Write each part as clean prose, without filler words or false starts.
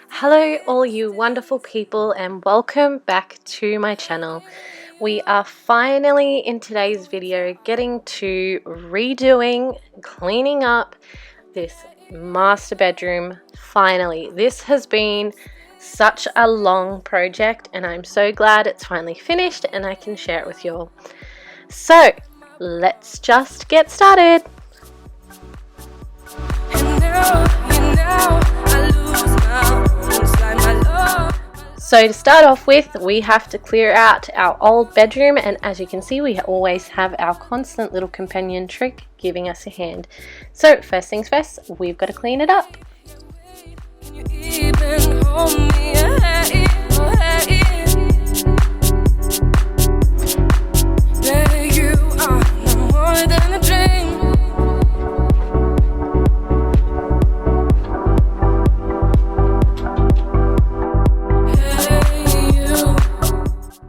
Hello all you wonderful people and welcome back to my channel. We are finally in today's video getting to redoing, cleaning up this master bedroom. Finally, this has been such a long project and I'm so glad it's finally finished and I can share it with you all. So let's just get started. So to start off with, we have to clear out our old bedroom, and as you can see, we always have our constant little companion Trick giving us a hand. So first things first, we've got to clean it up.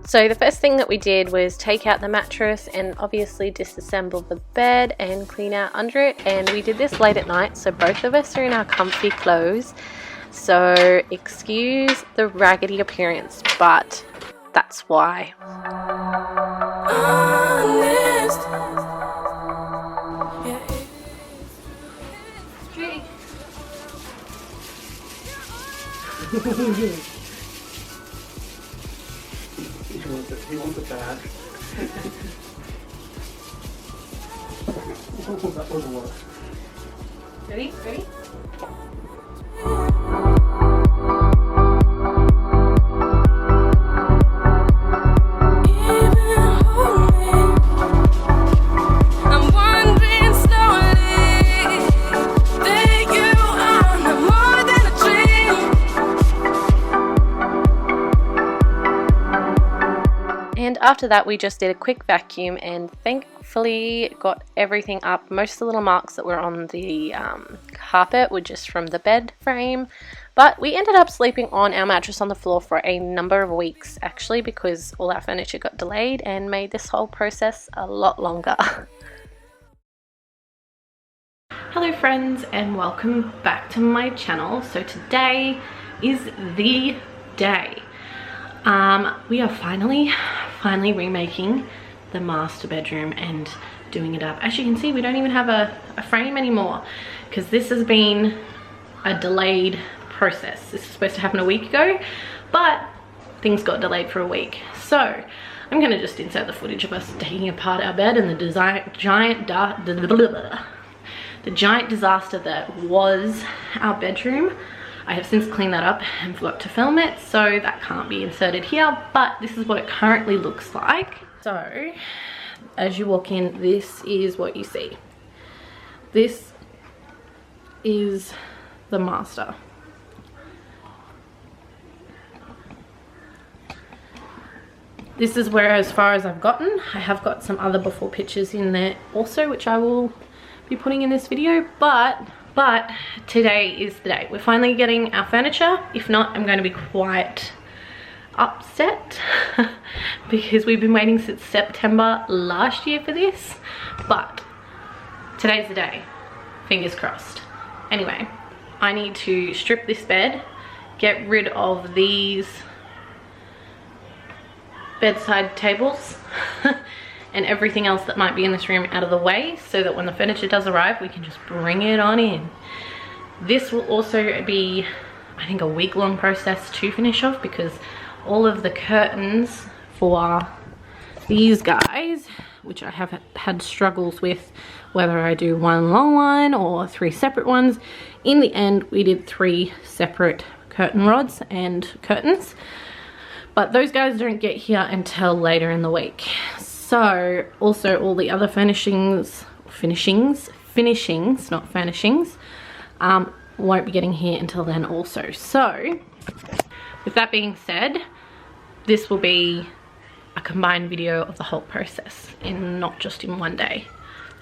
So the first thing that we did was take out the mattress and obviously disassemble the bed and clean out under it, and we did this late at night, so both of us are in our comfy clothes, so excuse the raggedy appearance, but that's why. He wants it bad. That was worse. Ready? Ready? And after that we just did a quick vacuum and thankfully got everything up. Most of the little marks that were on the carpet were just from the bed frame, but we ended up sleeping on our mattress on the floor for a number of weeks actually, because all our furniture got delayed and made this whole process a lot longer. Hello friends and welcome back to my channel. So today is the day. We are finally remaking the master bedroom and doing it up. As you can see, we don't even have a frame anymore because this has been a delayed process. This is supposed to happen a week ago, but things got delayed for a week. So I'm gonna just insert the footage of us taking apart our bed and the giant disaster that was our bedroom. I have since cleaned that up and forgot to film it, so that can't be inserted here, but this is what it currently looks like. So as you walk in, this is what you see. This is the master. This is where as far as I've gotten. I have got some other before pictures in there also, which I will be putting in this video, but today is the day. We're finally getting our furniture. If not, I'm going to be quite upset because we've been waiting since September last year for this, but today's the day. Fingers crossed. Anyway, I need to strip this bed, get rid of these bedside tables and everything else that might be in this room out of the way, so that when the furniture does arrive we can just bring it on in. This will also be, I think, a week-long process to finish off, because all of the curtains for these guys, which I have had struggles with whether I do one long one or 3 separate ones, in the end we did 3 separate curtain rods and curtains, but those guys don't get here until later in the week. So also all the other finishings, not furnishings, won't be getting here until then also. So with that being said, this will be a combined video of the whole process, and not just in one day.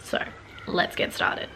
So let's get started.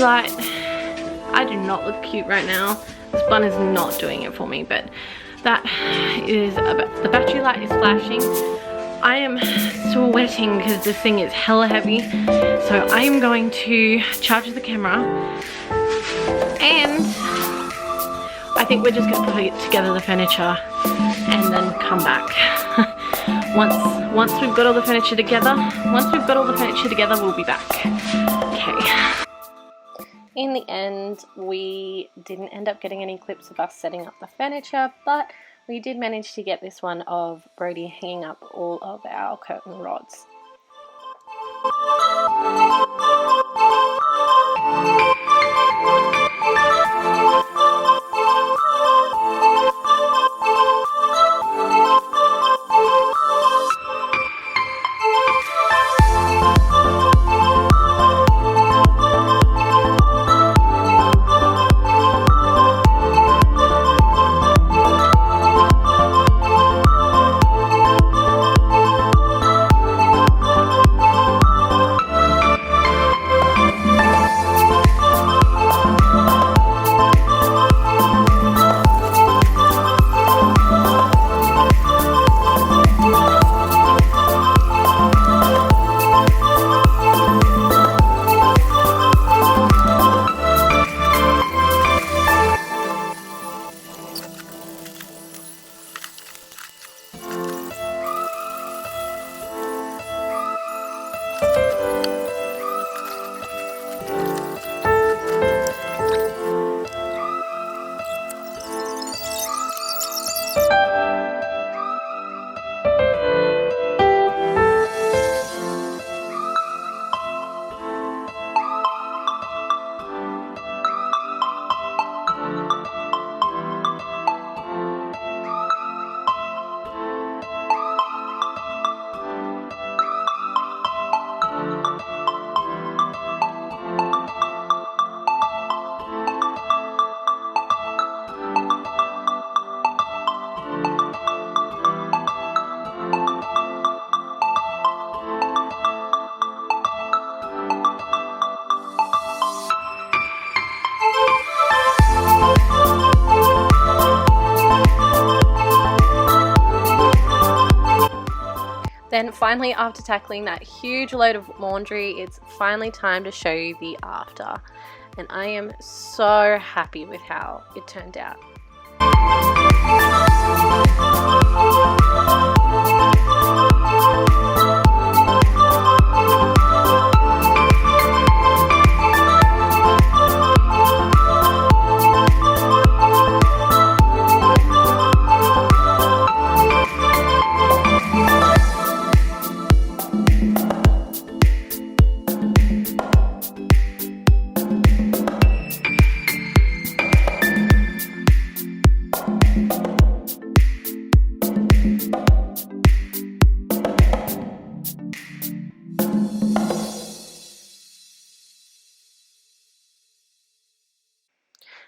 light. I do not look cute right now. This bun is not doing it for me, but that is the battery light is flashing. I am sweating because this thing is hella heavy, so I am going to charge the camera, and I think we're just going to put together the furniture and then come back. once we've got all the furniture together, we'll be back. Okay. In the end, we didn't end up getting any clips of us setting up the furniture, but we did manage to get this one of Brody hanging up all of our curtain rods. Then finally, after tackling that huge load of laundry, it's finally time to show you the after. And I am so happy with how it turned out.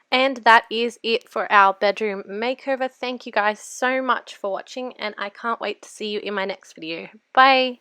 And that is it for our bedroom makeover. Thank you guys so much for watching, and I can't wait to see you in my next video. Bye!